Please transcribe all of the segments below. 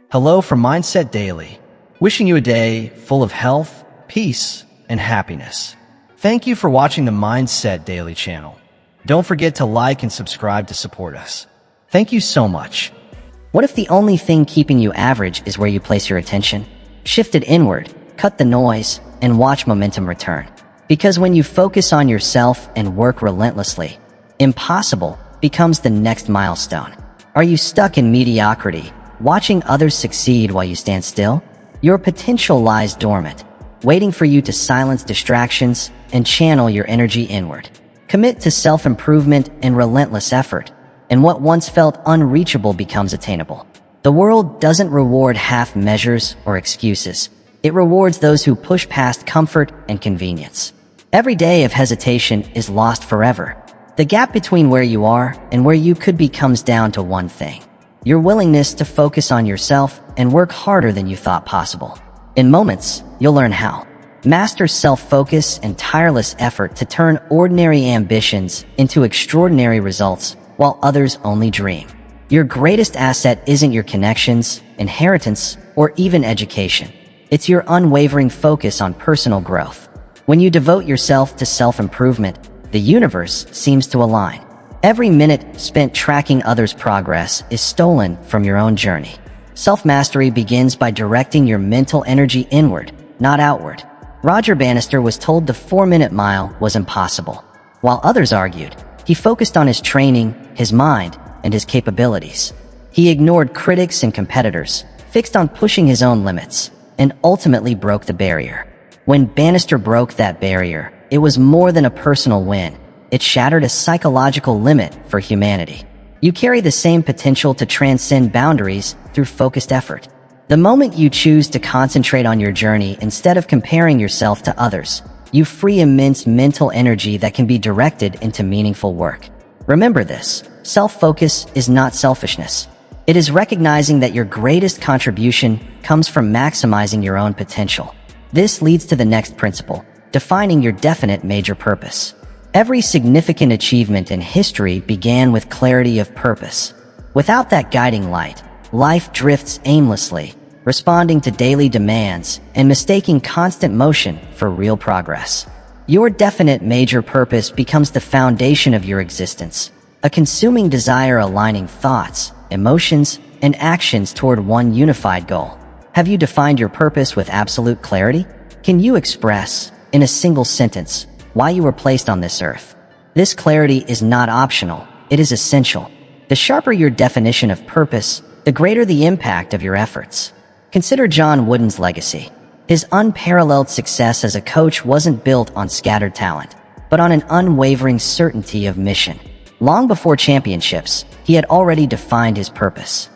Hello from Mindset Daily, wishing you a day full of health, peace, and happiness. Thank you for watching the Mindset Daily channel. Don't forget to like and subscribe to support us. Thank you so much. What if the only thing keeping you average is where you place your attention? Shift it inward, cut the noise, and watch momentum return. Because when you focus on yourself and work relentlessly, impossible becomes the next milestone. Are you stuck in mediocrity, watching others succeed while you stand still? Your potential lies dormant, waiting for you to silence distractions and channel your energy inward. Commit to self-improvement and relentless effort, and what once felt unreachable becomes attainable. The world doesn't reward half measures or excuses. It rewards those who push past comfort and convenience. Every day of hesitation is lost forever. The gap between where you are and where you could be comes down to one thing: your willingness to focus on yourself and work harder than you thought possible. In moments, you'll learn how. Master self-focus and tireless effort to turn ordinary ambitions into extraordinary results while others only dream. Your greatest asset isn't your connections, inheritance, or even education. It's your unwavering focus on personal growth. When you devote yourself to self-improvement, the universe seems to align. Every minute spent tracking others' progress is stolen from your own journey. Self-mastery begins by directing your mental energy inward, not outward. Roger Bannister was told the 4-minute mile was impossible. While others argued, he focused on his training, his mind, and his capabilities. He ignored critics and competitors, fixed on pushing his own limits, and ultimately broke the barrier. When Bannister broke that barrier, it was more than a personal win. It shattered a psychological limit for humanity. You carry the same potential to transcend boundaries through focused effort. The moment you choose to concentrate on your journey instead of comparing yourself to others, you free immense mental energy that can be directed into meaningful work. Remember this: self-focus is not selfishness. It is recognizing that your greatest contribution comes from maximizing your own potential. This leads to the next principle: defining your definite major purpose. Every significant achievement in history began with clarity of purpose. Without that guiding light, life drifts aimlessly, responding to daily demands and mistaking constant motion for real progress. Your definite major purpose becomes the foundation of your existence, a consuming desire aligning thoughts, emotions, and actions toward one unified goal. Have you defined your purpose with absolute clarity? Can you express, in a single sentence, why you were placed on this earth? This clarity is not optional, it is essential. The sharper your definition of purpose, the greater the impact of your efforts. Consider John Wooden's legacy. His unparalleled success as a coach wasn't built on scattered talent, but on an unwavering certainty of mission. Long before championships, he had already defined his purpose: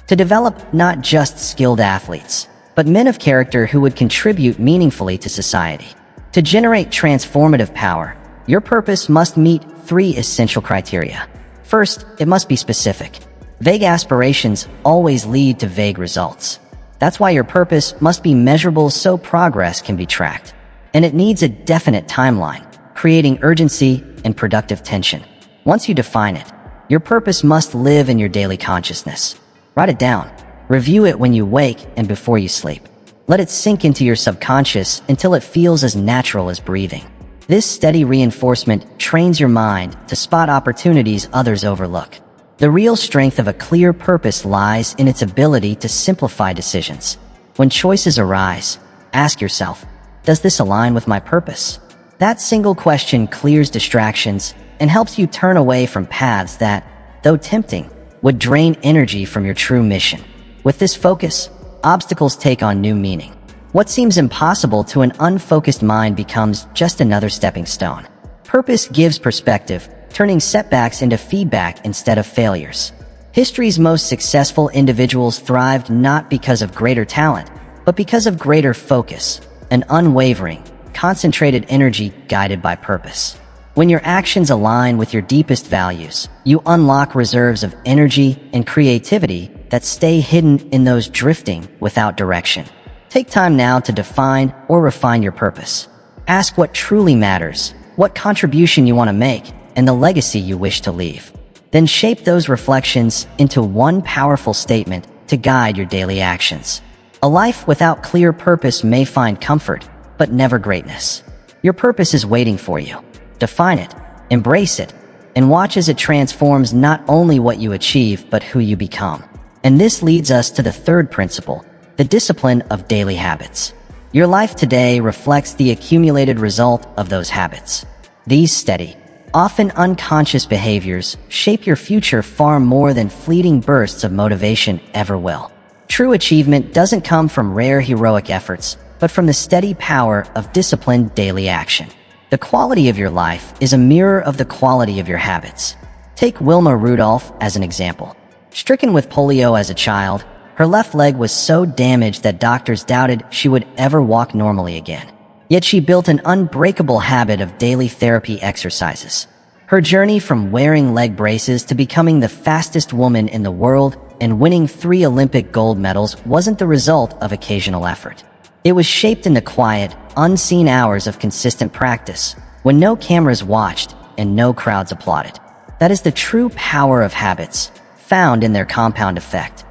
to develop not just skilled athletes, but men of character who would contribute meaningfully to society. To generate transformative power, your purpose must meet 3 essential criteria. First, it must be specific. Vague aspirations always lead to vague results. That's why your purpose must be measurable so progress can be tracked. And it needs a definite timeline, creating urgency and productive tension. Once you define it, your purpose must live in your daily consciousness. Write it down. Review it when you wake and before you sleep. Let it sink into your subconscious until it feels as natural as breathing. This steady reinforcement trains your mind to spot opportunities others overlook. The real strength of a clear purpose lies in its ability to simplify decisions. When choices arise, ask yourself, does this align with my purpose? That single question clears distractions and helps you turn away from paths that, though tempting, would drain energy from your true mission. With this focus, obstacles take on new meaning. What seems impossible to an unfocused mind becomes just another stepping stone. Purpose gives perspective, turning setbacks into feedback instead of failures. History's most successful individuals thrived not because of greater talent, but because of greater focus, an unwavering, concentrated energy guided by purpose. When your actions align with your deepest values, you unlock reserves of energy and creativity that stay hidden in those drifting without direction. Take time now to define or refine your purpose. Ask what truly matters, what contribution you want to make, and the legacy you wish to leave. Then shape those reflections into one powerful statement to to guide your daily actions. A life without clear purpose may find comfort, but never greatness. Your purpose is waiting for you. Define it, embrace it, and watch as it transforms not only what you achieve, but who you become. And this leads us to the third principle, the discipline of daily habits. Your life today reflects the accumulated result of those habits. These steady, often unconscious behaviors shape your future far more than fleeting bursts of motivation ever will. True achievement doesn't come from rare heroic efforts, but from the steady power of disciplined daily action. The quality of your life is a mirror of the quality of your habits. Take Wilma Rudolph as an example. Stricken with polio as a child, her left leg was so damaged that doctors doubted she would ever walk normally again. Yet she built an unbreakable habit of daily therapy exercises. Her journey from wearing leg braces to becoming the fastest woman in the world and winning 3 Olympic gold medals wasn't the result of occasional effort. It was shaped in the quiet, unseen hours of consistent practice, when no cameras watched and no crowds applauded. That is the true power of habits, found in their compound effect.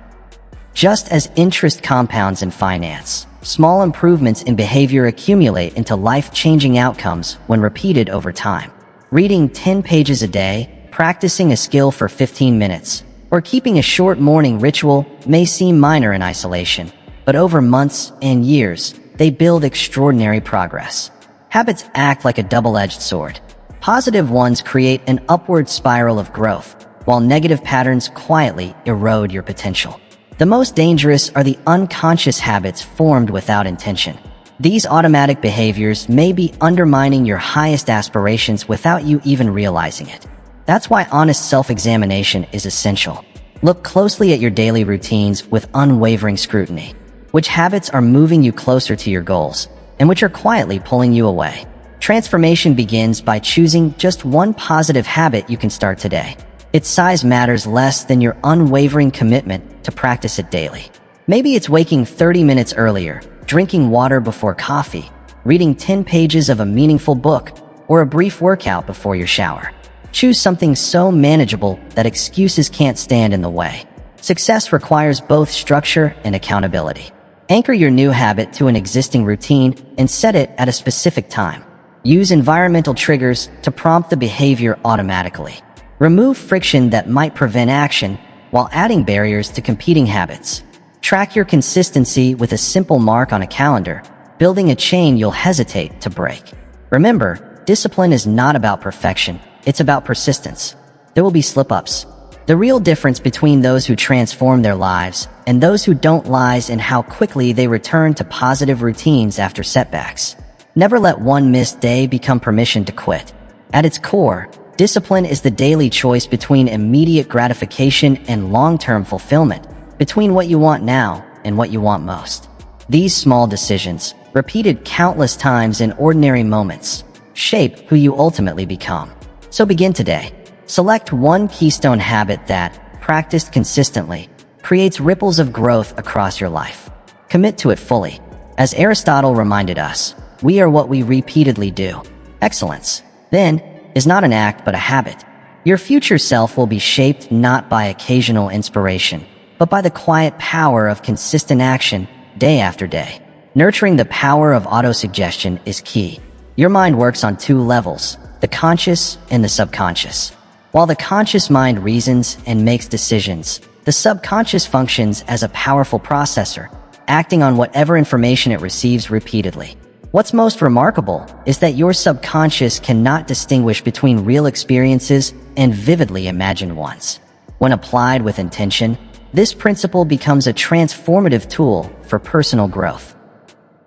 Just as interest compounds in finance, small improvements in behavior accumulate into life-changing outcomes when repeated over time. Reading 10 pages a day, practicing a skill for 15 minutes, or keeping a short morning ritual may seem minor in isolation, but over months and years, they build extraordinary progress. Habits act like a double-edged sword. Positive ones create an upward spiral of growth, while negative patterns quietly erode your potential. The most dangerous are the unconscious habits formed without intention. These automatic behaviors may be undermining your highest aspirations without you even realizing it. That's why honest self-examination is essential. Look closely at your daily routines with unwavering scrutiny. Which habits are moving you closer to your goals, and which are quietly pulling you away? Transformation begins by choosing just one positive habit you can start today. Its size matters less than your unwavering commitment to practice it daily. Maybe it's waking 30 minutes earlier, drinking water before coffee, reading 10 pages of a meaningful book, or a brief workout before your shower. Choose something so manageable that excuses can't stand in the way. Success requires both structure and accountability. Anchor your new habit to an existing routine and set it at a specific time. Use environmental triggers to prompt the behavior automatically. Remove friction that might prevent action while adding barriers to competing habits. Track your consistency with a simple mark on a calendar, building a chain you'll hesitate to break. Remember, discipline is not about perfection, it's about persistence. There will be slip-ups. The real difference between those who transform their lives and those who don't lies in how quickly they return to positive routines after setbacks. Never let one missed day become permission to quit. At its core, discipline is the daily choice between immediate gratification and long-term fulfillment, between what you want now and what you want most. These small decisions, repeated countless times in ordinary moments, shape who you ultimately become. So begin today. Select one keystone habit that, practiced consistently, creates ripples of growth across your life. Commit to it fully. As Aristotle reminded us, we are what we repeatedly do. Excellence, then, is not an act but a habit. Your future self will be shaped not by occasional inspiration, but by the quiet power of consistent action day after day. Nurturing the power of autosuggestion is key. Your mind works on 2 levels, the conscious and the subconscious. While the conscious mind reasons and makes decisions, the subconscious functions as a powerful processor, acting on whatever information it receives repeatedly. What's most remarkable is that your subconscious cannot distinguish between real experiences and vividly imagined ones. When applied with intention, this principle becomes a transformative tool for personal growth.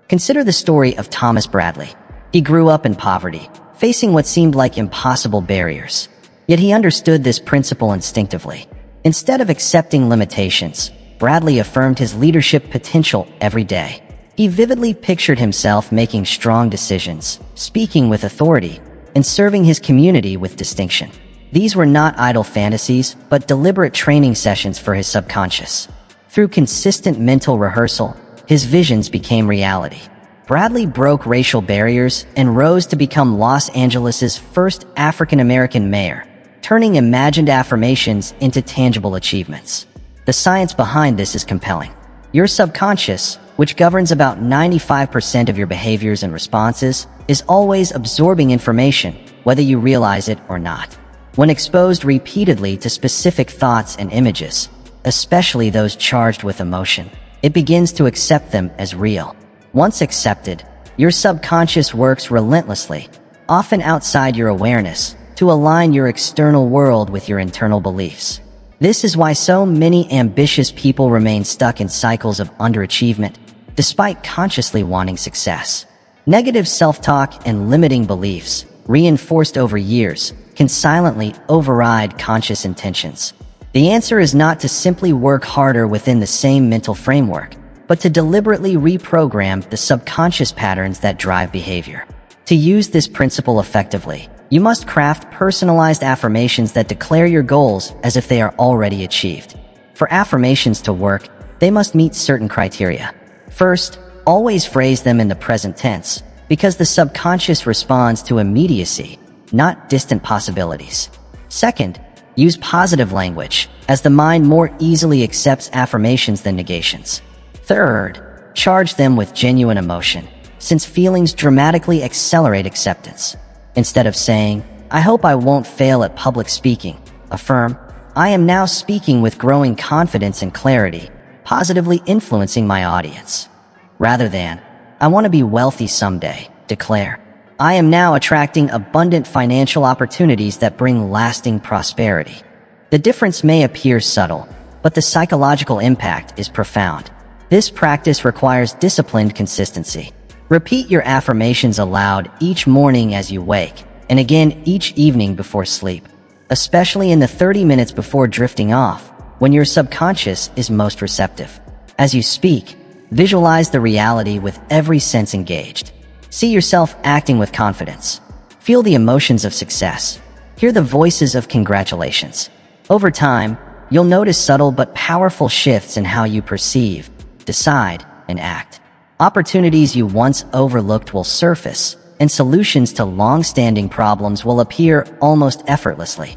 Consider the story of Thomas Bradley. He grew up in poverty, facing what seemed like impossible barriers. Yet he understood this principle instinctively. Instead of accepting limitations, Bradley affirmed his leadership potential every day. He vividly pictured himself making strong decisions, speaking with authority, and serving his community with distinction. These were not idle fantasies, but deliberate training sessions for his subconscious. Through consistent mental rehearsal, his visions became reality. Bradley broke racial barriers and rose to become Los Angeles' first African-American mayor, turning imagined affirmations into tangible achievements. The science behind this is compelling. Your subconscious, which governs about 95% of your behaviors and responses, is always absorbing information, whether you realize it or not. When exposed repeatedly to specific thoughts and images, especially those charged with emotion, it begins to accept them as real. Once accepted, your subconscious works relentlessly, often outside your awareness, to align your external world with your internal beliefs. This is why so many ambitious people remain stuck in cycles of underachievement, despite consciously wanting success. Negative self-talk and limiting beliefs, reinforced over years, can silently override conscious intentions. The answer is not to simply work harder within the same mental framework, but to deliberately reprogram the subconscious patterns that drive behavior. To use this principle effectively, you must craft personalized affirmations that declare your goals as if they are already achieved. For affirmations to work, they must meet certain criteria. First, always phrase them in the present tense, because the subconscious responds to immediacy, not distant possibilities. Second, use positive language, as the mind more easily accepts affirmations than negations. Third, charge them with genuine emotion, since feelings dramatically accelerate acceptance. Instead of saying, "I hope I won't fail at public speaking," affirm, "I am now speaking with growing confidence and clarity, positively influencing my audience." Rather than, "I want to be wealthy someday," declare, "I am now attracting abundant financial opportunities that bring lasting prosperity." The difference may appear subtle, but the psychological impact is profound. This practice requires disciplined consistency. Repeat your affirmations aloud each morning as you wake, and again each evening before sleep, especially in the 30 minutes before drifting off, when your subconscious is most receptive. As you speak, visualize the reality with every sense engaged. See yourself acting with confidence. Feel the emotions of success. Hear the voices of congratulations. Over time, you'll notice subtle but powerful shifts in how you perceive, decide, and act. Opportunities you once overlooked will surface, and solutions to long-standing problems will appear almost effortlessly.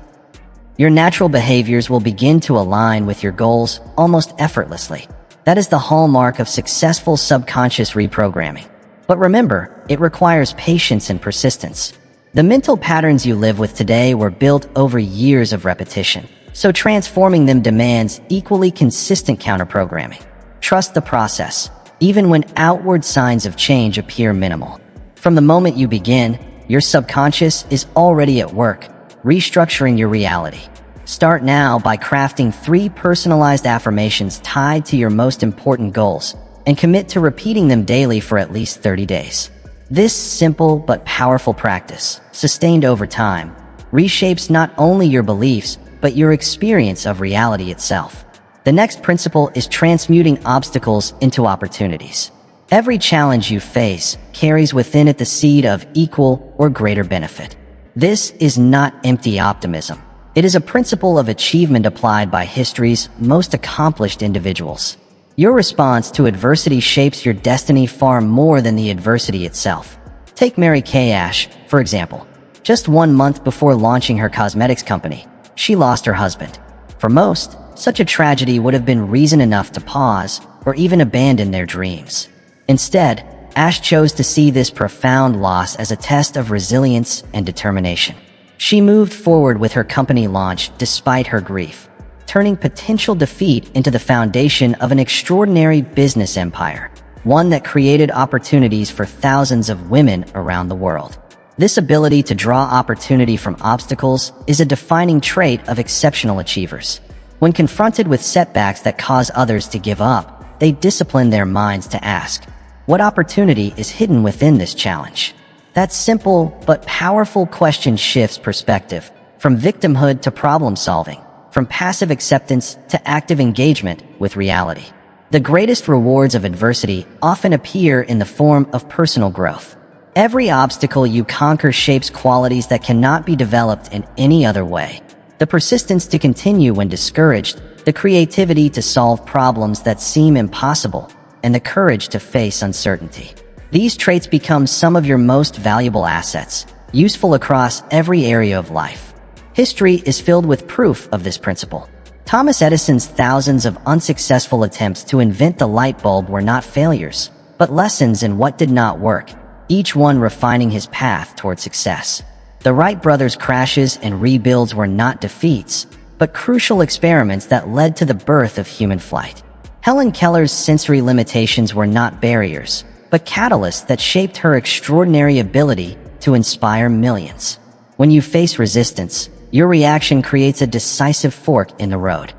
Your natural behaviors will begin to align with your goals almost effortlessly. That is the hallmark of successful subconscious reprogramming. But remember, it requires patience and persistence. The mental patterns you live with today were built over years of repetition, so transforming them demands equally consistent counterprogramming. Trust the process, even when outward signs of change appear minimal. From the moment you begin, your subconscious is already at work, restructuring your reality. Start now by crafting 3 personalized affirmations tied to your most important goals, and commit to repeating them daily for at least 30 days. This simple but powerful practice, sustained over time, reshapes not only your beliefs, but your experience of reality itself. The next principle is transmuting obstacles into opportunities. Every challenge you face carries within it the seed of equal or greater benefit. This is not empty optimism. It is a principle of achievement applied by history's most accomplished individuals. Your response to adversity shapes your destiny far more than the adversity itself. Take Mary Kay Ash, for example. Just 1 month before launching her cosmetics company, she lost her husband. For most, such a tragedy would have been reason enough to pause or even abandon their dreams. Instead, Ash chose to see this profound loss as a test of resilience and determination. She moved forward with her company launch despite her grief, turning potential defeat into the foundation of an extraordinary business empire, one that created opportunities for thousands of women around the world. This ability to draw opportunity from obstacles is a defining trait of exceptional achievers. When confronted with setbacks that cause others to give up, they discipline their minds to ask, what opportunity is hidden within this challenge? That simple but powerful question shifts perspective, from victimhood to problem solving, from passive acceptance to active engagement with reality. The greatest rewards of adversity often appear in the form of personal growth. Every obstacle you conquer shapes qualities that cannot be developed in any other way. The persistence to continue when discouraged, the creativity to solve problems that seem impossible, and the courage to face uncertainty. These traits become some of your most valuable assets, useful across every area of life. History is filled with proof of this principle. Thomas Edison's thousands of unsuccessful attempts to invent the light bulb were not failures, but lessons in what did not work, each one refining his path toward success. The Wright brothers' crashes and rebuilds were not defeats, but crucial experiments that led to the birth of human flight. Helen Keller's sensory limitations were not barriers, but catalysts that shaped her extraordinary ability to inspire millions. When you face resistance, your reaction creates a decisive fork in the road.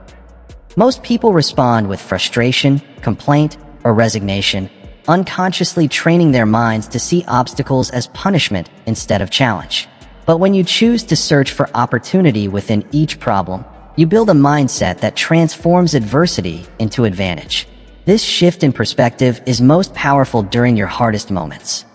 Most people respond with frustration, complaint, or resignation, unconsciously training their minds to see obstacles as punishment instead of challenge. But when you choose to search for opportunity within each problem, you build a mindset that transforms adversity into advantage. This shift in perspective is most powerful during your hardest moments.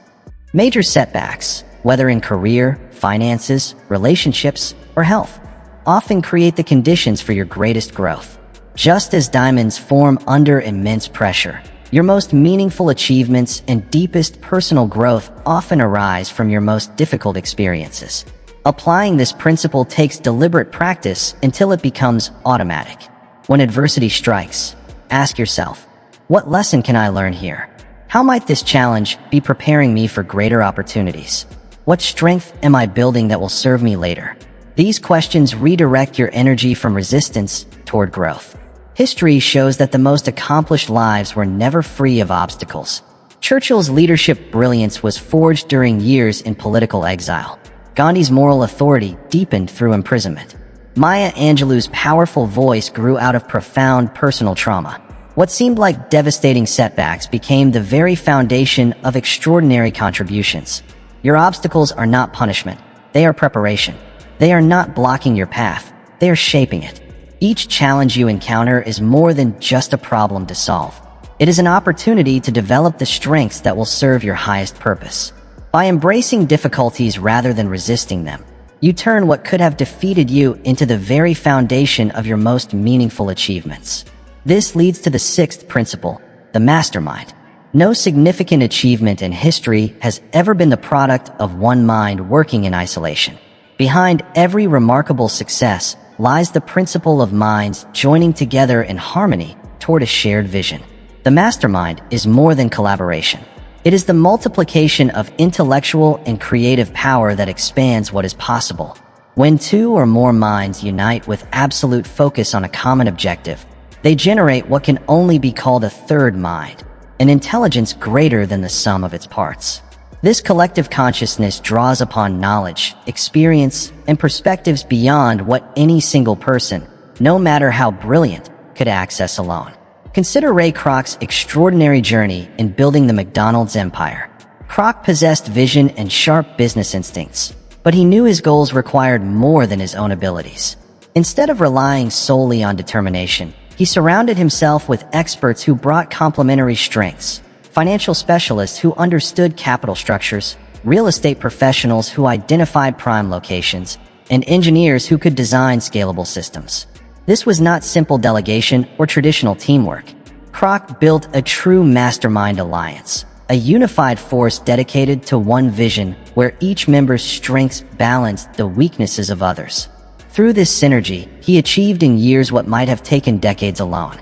Major setbacks, whether in career, finances, relationships, or health, often create the conditions for your greatest growth. Just as diamonds form under immense pressure, your most meaningful achievements and deepest personal growth often arise from your most difficult experiences. Applying this principle takes deliberate practice until it becomes automatic. When adversity strikes, ask yourself, what lesson can I learn here? How might this challenge be preparing me for greater opportunities? What strength am I building that will serve me later? These questions redirect your energy from resistance toward growth. History shows that the most accomplished lives were never free of obstacles. Churchill's leadership brilliance was forged during years in political exile. Gandhi's moral authority deepened through imprisonment. Maya Angelou's powerful voice grew out of profound personal trauma. What seemed like devastating setbacks became the very foundation of extraordinary contributions. Your obstacles are not punishment. They are preparation. They are not blocking your path. They are shaping it. Each challenge you encounter is more than just a problem to solve. It is an opportunity to develop the strengths that will serve your highest purpose. By embracing difficulties rather than resisting them, you turn what could have defeated you into the very foundation of your most meaningful achievements. This leads to the sixth principle, the mastermind. No significant achievement in history has ever been the product of one mind working in isolation. Behind every remarkable success lies the principle of minds joining together in harmony toward a shared vision. The mastermind is more than collaboration. It is the multiplication of intellectual and creative power that expands what is possible. When two or more minds unite with absolute focus on a common objective, they generate what can only be called a third mind, an intelligence greater than the sum of its parts. This collective consciousness draws upon knowledge, experience, and perspectives beyond what any single person, no matter how brilliant, could access alone. Consider Ray Kroc's extraordinary journey in building the McDonald's empire. Kroc possessed vision and sharp business instincts, but he knew his goals required more than his own abilities. Instead of relying solely on determination, he surrounded himself with experts who brought complementary strengths. Financial specialists who understood capital structures, real estate professionals who identified prime locations, and engineers who could design scalable systems. This was not simple delegation or traditional teamwork. Kroc built a true mastermind alliance, a unified force dedicated to one vision where each member's strengths balanced the weaknesses of others. Through this synergy, he achieved in years what might have taken decades alone.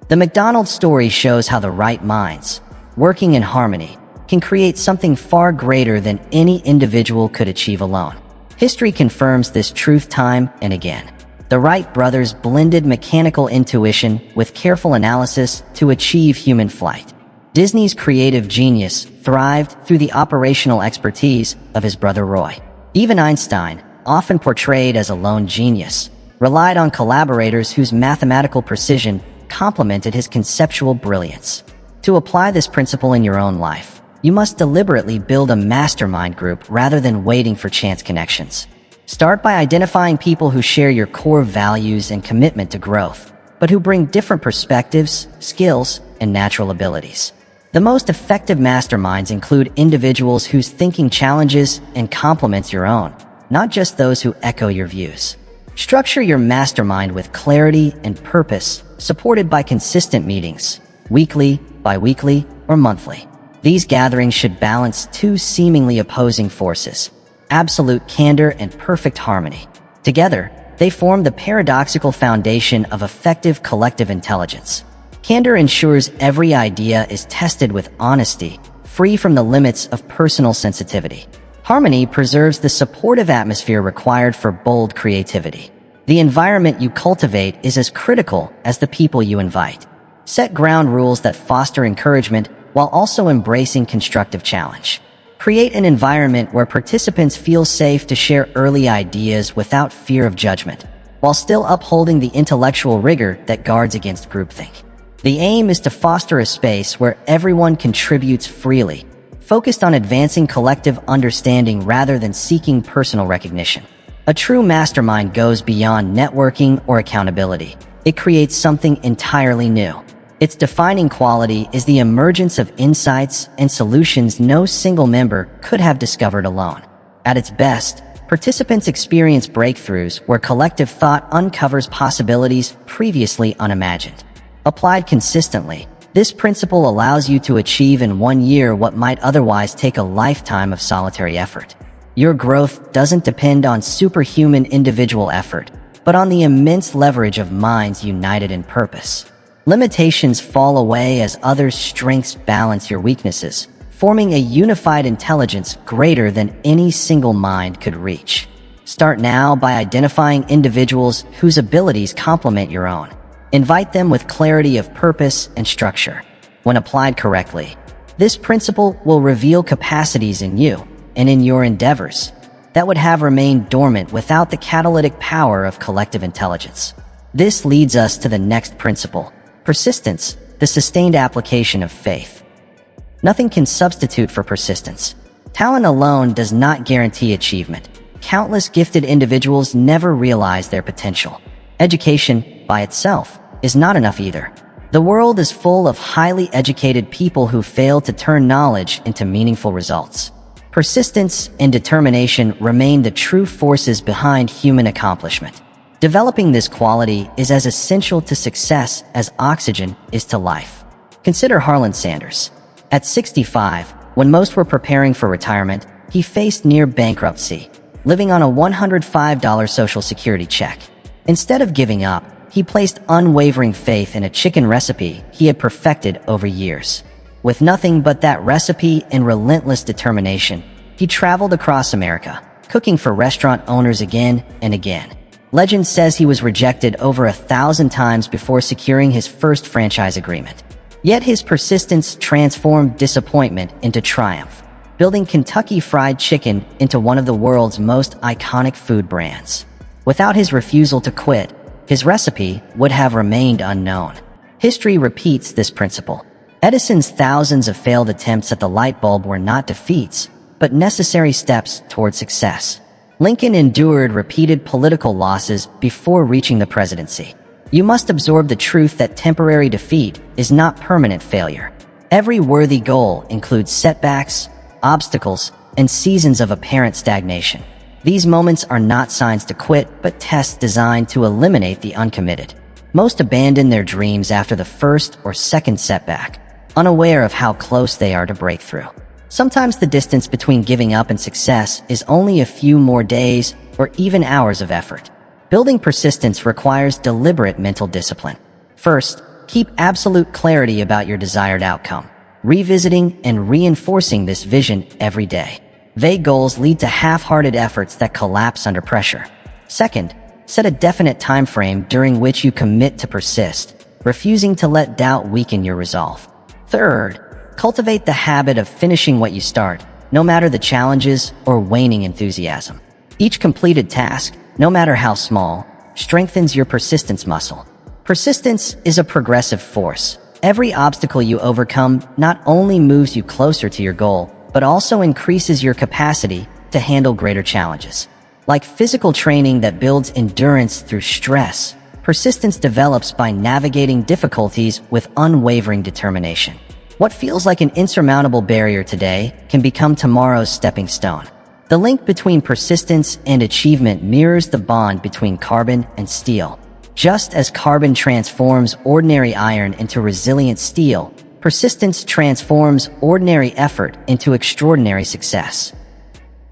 The McDonald's story shows how the right minds, working in harmony, can create something far greater than any individual could achieve alone. History confirms this truth time and again. The Wright brothers blended mechanical intuition with careful analysis to achieve human flight. Disney's creative genius thrived through the operational expertise of his brother Roy. Even Einstein, often portrayed as a lone genius, relied on collaborators whose mathematical precision complemented his conceptual brilliance. To apply this principle in your own life, you must deliberately build a mastermind group rather than waiting for chance connections. Start by identifying people who share your core values and commitment to growth, but who bring different perspectives, skills, and natural abilities. The most effective masterminds include individuals whose thinking challenges and complements your own, not just those who echo your views. Structure your mastermind with clarity and purpose, supported by consistent meetings, weekly, bi-weekly, or monthly. These gatherings should balance two seemingly opposing forces, absolute candor and perfect harmony. Together, They form the paradoxical foundation of effective collective intelligence. Candor ensures every idea is tested with honesty, free from the limits of personal sensitivity. Harmony preserves the supportive atmosphere required for bold creativity. The environment you cultivate is as critical as the people you invite. Set ground rules that foster encouragement while also embracing constructive challenge. Create an environment where participants feel safe to share early ideas without fear of judgment, while still upholding the intellectual rigor that guards against groupthink. The aim is to foster a space where everyone contributes freely, focused on advancing collective understanding rather than seeking personal recognition. A true mastermind goes beyond networking or accountability. It creates something entirely new. Its defining quality is the emergence of insights and solutions no single member could have discovered alone. At its best, participants experience breakthroughs where collective thought uncovers possibilities previously unimagined. Applied consistently, this principle allows you to achieve in 1 year what might otherwise take a lifetime of solitary effort. Your growth doesn't depend on superhuman individual effort, but on the immense leverage of minds united in purpose. Limitations fall away as others' strengths balance your weaknesses, forming a unified intelligence greater than any single mind could reach. Start now by identifying individuals whose abilities complement your own. Invite them with clarity of purpose and structure. When applied correctly, this principle will reveal capacities in you and in your endeavors that would have remained dormant without the catalytic power of collective intelligence. This leads us to the next principle: persistence, the sustained application of faith. Nothing can substitute for persistence. Talent alone does not guarantee achievement. Countless gifted individuals never realize their potential. Education, by itself, is not enough either. The world is full of highly educated people who fail to turn knowledge into meaningful results. Persistence and determination remain the true forces behind human accomplishment. Developing this quality is as essential to success as oxygen is to life. Consider Harlan Sanders. At 65, when most were preparing for retirement, he faced near bankruptcy, living on a $105 Social Security check. Instead of giving up, he placed unwavering faith in a chicken recipe he had perfected over years. With nothing but that recipe and relentless determination, he traveled across America, cooking for restaurant owners again and again. Legend says he was rejected over 1,000 times before securing his first franchise agreement. Yet his persistence transformed disappointment into triumph, building Kentucky Fried Chicken into one of the world's most iconic food brands. Without his refusal to quit, his recipe would have remained unknown. History repeats this principle. Edison's thousands of failed attempts at the light bulb were not defeats, but necessary steps toward success. Lincoln endured repeated political losses before reaching the presidency. You must absorb the truth that temporary defeat is not permanent failure. Every worthy goal includes setbacks, obstacles, and seasons of apparent stagnation. These moments are not signs to quit, but tests designed to eliminate the uncommitted. Most abandon their dreams after the first or second setback, unaware of how close they are to breakthrough. Sometimes the distance between giving up and success is only a few more days or even hours of effort. Building persistence requires deliberate mental discipline. First, keep absolute clarity about your desired outcome, revisiting and reinforcing this vision every day. Vague goals lead to half-hearted efforts that collapse under pressure. Second, set a definite time frame during which you commit to persist, refusing to let doubt weaken your resolve. Third, cultivate the habit of finishing what you start, no matter the challenges or waning enthusiasm. Each completed task, no matter how small, strengthens your persistence muscle. Persistence is a progressive force. Every obstacle you overcome not only moves you closer to your goal, but also increases your capacity to handle greater challenges. Like physical training that builds endurance through stress, persistence develops by navigating difficulties with unwavering determination. What feels like an insurmountable barrier today can become tomorrow's stepping stone. The link between persistence and achievement mirrors the bond between carbon and steel. Just as carbon transforms ordinary iron into resilient steel, persistence transforms ordinary effort into extraordinary success.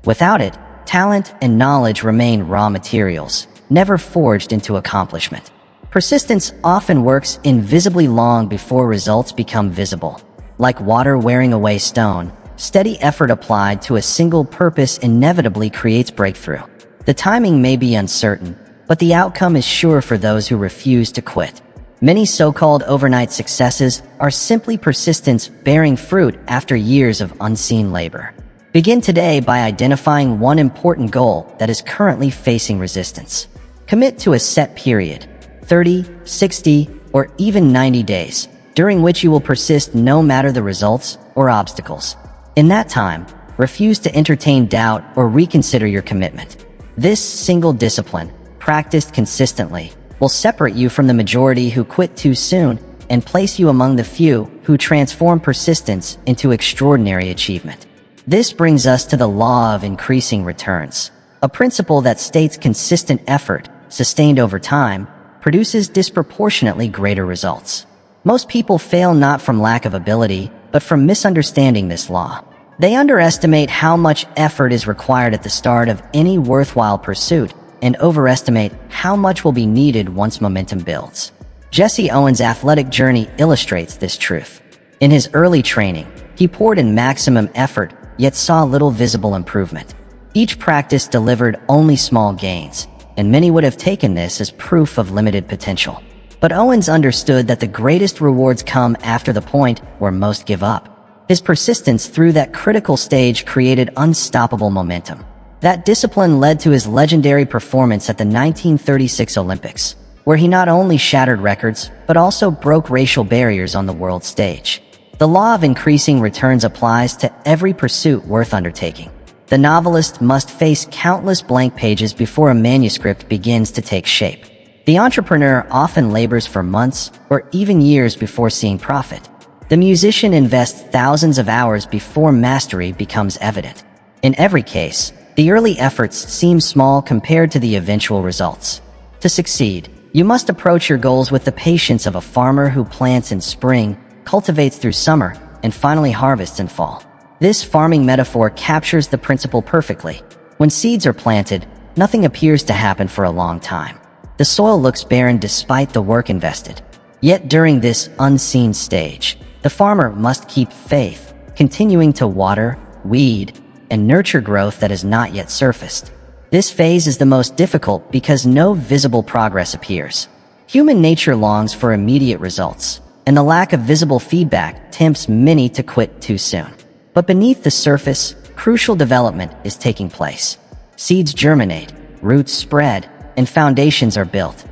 Without it, talent and knowledge remain raw materials, never forged into accomplishment. Persistence often works invisibly long before results become visible. Like water wearing away stone, steady effort applied to a single purpose inevitably creates breakthrough. The timing may be uncertain, but the outcome is sure for those who refuse to quit. Many so-called overnight successes are simply persistence bearing fruit after years of unseen labor. Begin today by identifying one important goal that is currently facing resistance. Commit to a set period, 30, 60, or even 90 days, during which you will persist no matter the results or obstacles. In that time, refuse to entertain doubt or reconsider your commitment. This single discipline, practiced consistently, will separate you from the majority who quit too soon and place you among the few who transform persistence into extraordinary achievement. This brings us to the law of increasing returns, a principle that states consistent effort, sustained over time, produces disproportionately greater results. Most people fail not from lack of ability, but from misunderstanding this law. They underestimate how much effort is required at the start of any worthwhile pursuit and overestimate how much will be needed once momentum builds. Jesse Owens' athletic journey illustrates this truth. In his early training, he poured in maximum effort, yet saw little visible improvement. Each practice delivered only small gains, and many would have taken this as proof of limited potential. But Owens understood that the greatest rewards come after the point where most give up. His persistence through that critical stage created unstoppable momentum. That discipline led to his legendary performance at the 1936 Olympics, where he not only shattered records, but also broke racial barriers on the world stage. The law of increasing returns applies to every pursuit worth undertaking. The novelist must face countless blank pages before a manuscript begins to take shape. The entrepreneur often labors for months or even years before seeing profit. The musician invests thousands of hours before mastery becomes evident. In every case, the early efforts seem small compared to the eventual results. To succeed, you must approach your goals with the patience of a farmer who plants in spring, cultivates through summer, and finally harvests in fall. This farming metaphor captures the principle perfectly. When seeds are planted, nothing appears to happen for a long time. The soil looks barren despite the work invested. Yet during this unseen stage, the farmer must keep faith, continuing to water, weed, and nurture growth that has not yet surfaced. This phase is the most difficult because no visible progress appears. Human nature longs for immediate results, and the lack of visible feedback tempts many to quit too soon. But beneath the surface, crucial development is taking place. Seeds germinate, roots spread, and foundations are built.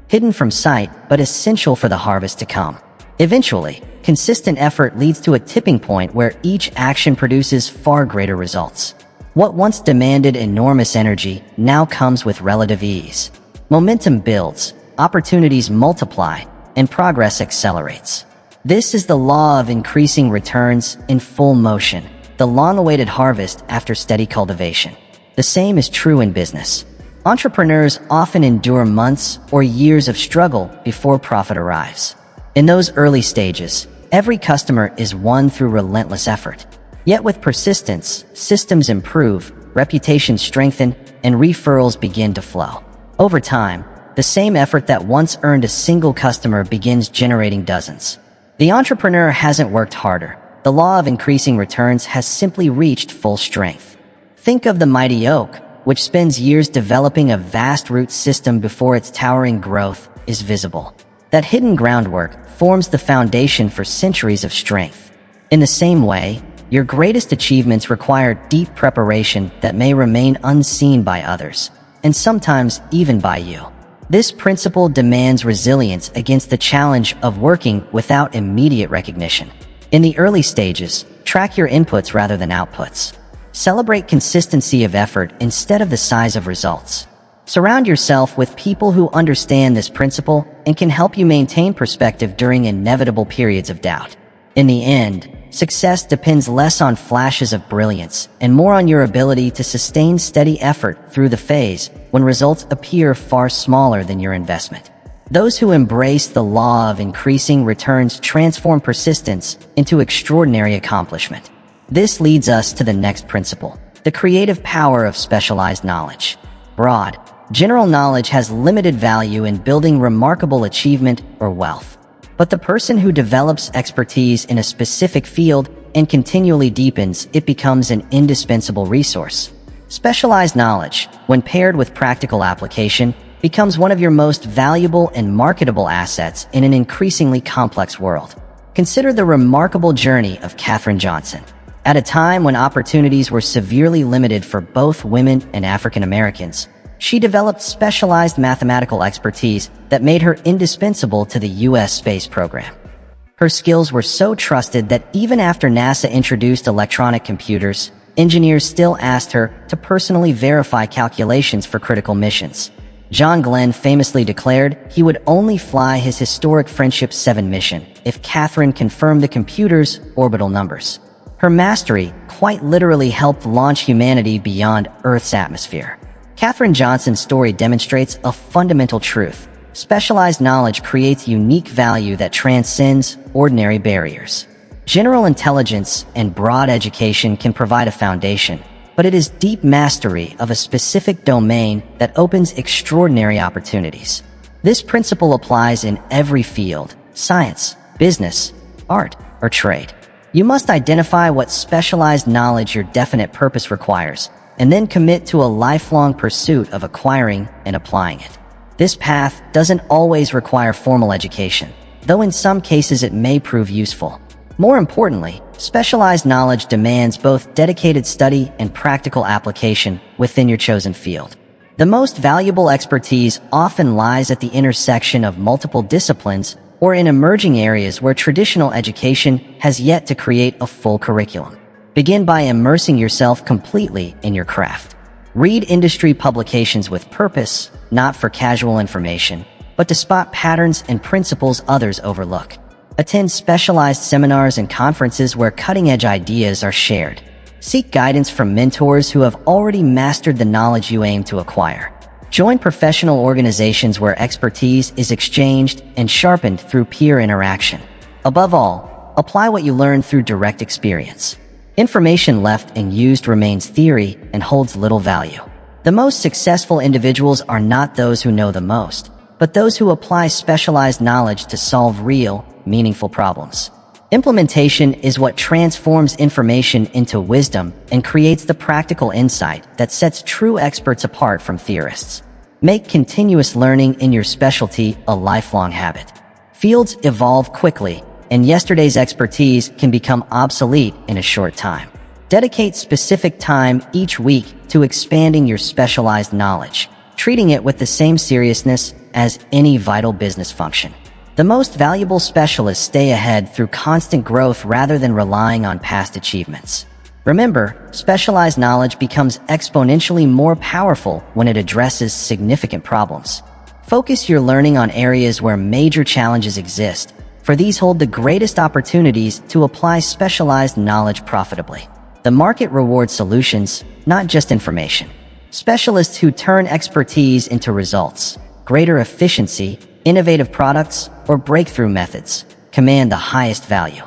Hidden from sight, but essential for the harvest to come. Eventually, consistent effort leads to a tipping point where each action produces far greater results. What once demanded enormous energy now comes with relative ease. Momentum builds, opportunities multiply, and progress accelerates. This is the law of increasing returns in full motion, the long-awaited harvest after steady cultivation. The same is true in business. Entrepreneurs often endure months or years of struggle before profit arrives. In those early stages, every customer is won through relentless effort. Yet with persistence, systems improve, reputations strengthen, and referrals begin to flow. Over time, the same effort that once earned a single customer begins generating dozens. The entrepreneur hasn't worked harder. The law of increasing returns has simply reached full strength. Think of the mighty oak, which spends years developing a vast root system before its towering growth is visible. That hidden groundwork forms the foundation for centuries of strength. In the same way, your greatest achievements require deep preparation that may remain unseen by others, and sometimes even by you. This principle demands resilience against the challenge of working without immediate recognition. In the early stages, track your inputs rather than outputs. Celebrate consistency of effort instead of the size of results. Surround yourself with people who understand this principle and can help you maintain perspective during inevitable periods of doubt. In the end, success depends less on flashes of brilliance and more on your ability to sustain steady effort through the phase when results appear far smaller than your investment. Those who embrace the law of increasing returns transform persistence into extraordinary accomplishment. This leads us to the next principle, the creative power of specialized knowledge. Broad, General knowledge has limited value in building remarkable achievement or wealth. But the person who develops expertise in a specific field and continually deepens it becomes an indispensable resource. Specialized knowledge, when paired with practical application, becomes one of your most valuable and marketable assets in an increasingly complex world. Consider the remarkable journey of Katherine Johnson. At a time when opportunities were severely limited for both women and African Americans, she developed specialized mathematical expertise that made her indispensable to the U.S. space program. Her skills were so trusted that even after NASA introduced electronic computers, engineers still asked her to personally verify calculations for critical missions. John Glenn famously declared he would only fly his historic Friendship 7 mission if Katherine confirmed the computer's orbital numbers. Her mastery quite literally helped launch humanity beyond Earth's atmosphere. Katherine Johnson's story demonstrates a fundamental truth. Specialized knowledge creates unique value that transcends ordinary barriers. General intelligence and broad education can provide a foundation, but it is deep mastery of a specific domain that opens extraordinary opportunities. This principle applies in every field: science, business, art, or trade. You must identify what specialized knowledge your definite purpose requires, and then commit to a lifelong pursuit of acquiring and applying it. This path doesn't always require formal education, though in some cases it may prove useful. More importantly, specialized knowledge demands both dedicated study and practical application within your chosen field. The most valuable expertise often lies at the intersection of multiple disciplines or in emerging areas where traditional education has yet to create a full curriculum. Begin by immersing yourself completely in your craft. Read industry publications with purpose, not for casual information, but to spot patterns and principles others overlook. Attend specialized seminars and conferences where cutting-edge ideas are shared. Seek guidance from mentors who have already mastered the knowledge you aim to acquire. Join professional organizations where expertise is exchanged and sharpened through peer interaction. Above all, apply what you learn through direct experience. Information left unused remains theory and holds little value. The most successful individuals are not those who know the most, but those who apply specialized knowledge to solve real, meaningful problems. Implementation is what transforms information into wisdom and creates the practical insight that sets true experts apart from theorists. Make continuous learning in your specialty a lifelong habit. Fields evolve quickly, and yesterday's expertise can become obsolete in a short time. Dedicate specific time each week to expanding your specialized knowledge, treating it with the same seriousness as any vital business function. The most valuable specialists stay ahead through constant growth rather than relying on past achievements. Remember, specialized knowledge becomes exponentially more powerful when it addresses significant problems. Focus your learning on areas where major challenges exist, for these hold the greatest opportunities to apply specialized knowledge profitably. The market rewards solutions, not just information. Specialists who turn expertise into results, greater efficiency, innovative products, or breakthrough methods command the highest value.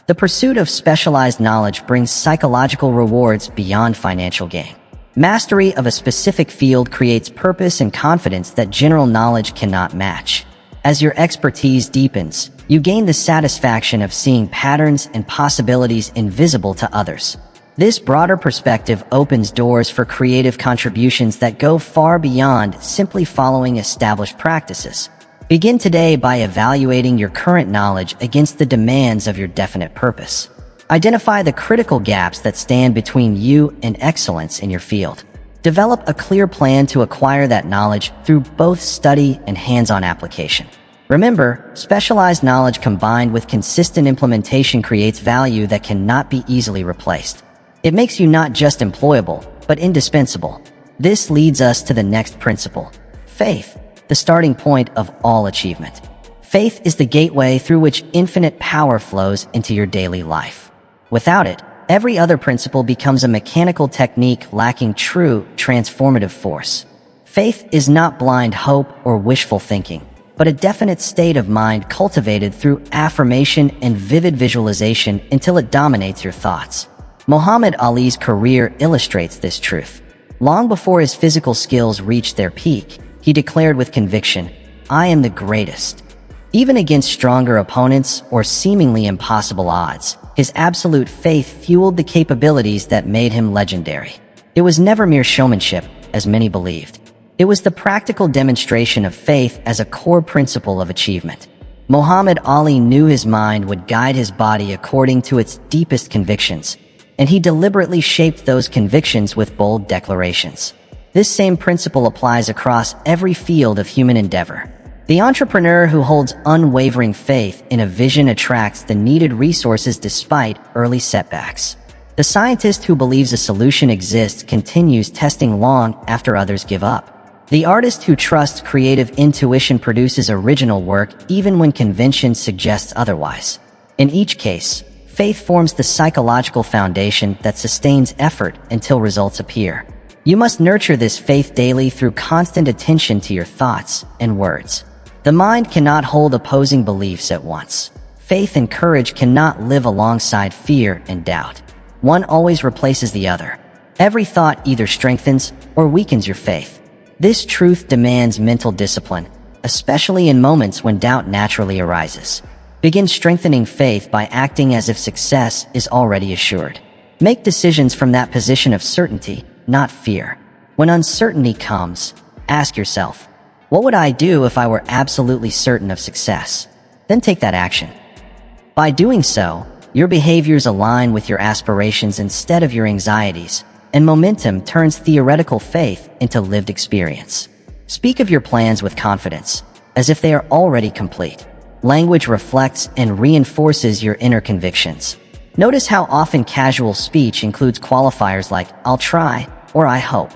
The pursuit of specialized knowledge brings psychological rewards beyond financial gain. Mastery of a specific field creates purpose and confidence that general knowledge cannot match. As your expertise deepens, you gain the satisfaction of seeing patterns and possibilities invisible to others. This broader perspective opens doors for creative contributions that go far beyond simply following established practices. Begin today by evaluating your current knowledge against the demands of your definite purpose. Identify the critical gaps that stand between you and excellence in your field. Develop a clear plan to acquire that knowledge through both study and hands-on application. Remember, specialized knowledge combined with consistent implementation creates value that cannot be easily replaced. It makes you not just employable, but indispensable. This leads us to the next principle: faith, the starting point of all achievement. Faith is the gateway through which infinite power flows into your daily life. Without it, every other principle becomes a mechanical technique lacking true, transformative force. Faith is not blind hope or wishful thinking, but a definite state of mind cultivated through affirmation and vivid visualization until it dominates your thoughts. Muhammad Ali's career illustrates this truth. Long before his physical skills reached their peak, he declared with conviction, "I am the greatest." Even against stronger opponents or seemingly impossible odds, his absolute faith fueled the capabilities that made him legendary. It was never mere showmanship, as many believed. It was the practical demonstration of faith as a core principle of achievement. Muhammad Ali knew his mind would guide his body according to its deepest convictions, and he deliberately shaped those convictions with bold declarations. This same principle applies across every field of human endeavor. The entrepreneur who holds unwavering faith in a vision attracts the needed resources despite early setbacks. The scientist who believes a solution exists continues testing long after others give up. The artist who trusts creative intuition produces original work even when convention suggests otherwise. In each case, faith forms the psychological foundation that sustains effort until results appear. You must nurture this faith daily through constant attention to your thoughts and words. The mind cannot hold opposing beliefs at once. Faith and courage cannot live alongside fear and doubt. One always replaces the other. Every thought either strengthens or weakens your faith. This truth demands mental discipline, especially in moments when doubt naturally arises. Begin strengthening faith by acting as if success is already assured. Make decisions from that position of certainty, not fear. When uncertainty comes, ask yourself, what would I do if I were absolutely certain of success? Then take that action. By doing so, your behaviors align with your aspirations instead of your anxieties, and momentum turns theoretical faith into lived experience. Speak of your plans with confidence, as if they are already complete. Language reflects and reinforces your inner convictions. Notice how often casual speech includes qualifiers like "I'll try" or "I hope."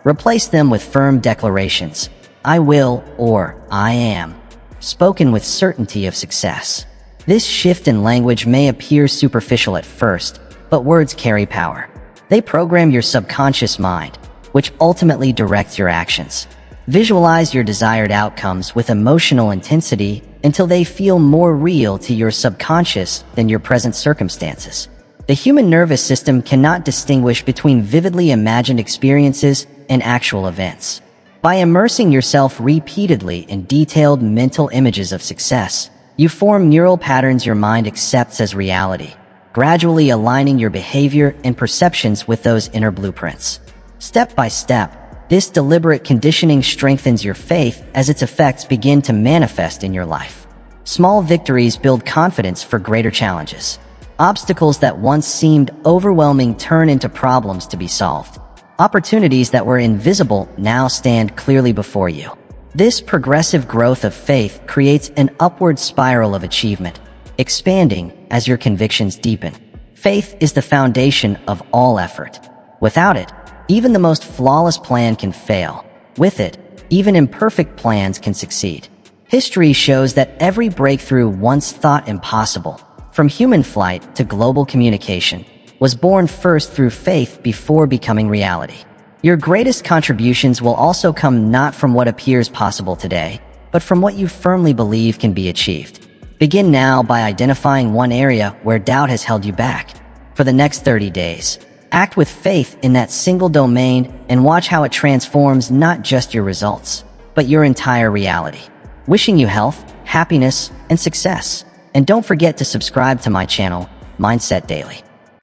Replace them with firm declarations, "I will" or "I am," spoken with certainty of success. This shift in language may appear superficial at first, but words carry power. They program your subconscious mind, which ultimately directs your actions. Visualize your desired outcomes with emotional intensity until they feel more real to your subconscious than your present circumstances. The human nervous system cannot distinguish between vividly imagined experiences and actual events. By immersing yourself repeatedly in detailed mental images of success, you form neural patterns your mind accepts as reality, gradually aligning your behavior and perceptions with those inner blueprints. Step by step, this deliberate conditioning strengthens your faith as its effects begin to manifest in your life. Small victories build confidence for greater challenges. Obstacles that once seemed overwhelming turn into problems to be solved. Opportunities that were invisible now stand clearly before you. This progressive growth of faith creates an upward spiral of achievement, expanding as your convictions deepen. Faith is the foundation of all effort. Without it, even the most flawless plan can fail. With it, even imperfect plans can succeed. History shows that every breakthrough once thought impossible, from human flight to global communication, was born first through faith before becoming reality. Your greatest contributions will also come not from what appears possible today, but from what you firmly believe can be achieved. Begin now by identifying one area where doubt has held you back. For the next 30 days, act with faith in that single domain and watch how it transforms not just your results, but your entire reality. Wishing you health, happiness, and success. And don't forget to subscribe to my channel, Mindset Daily.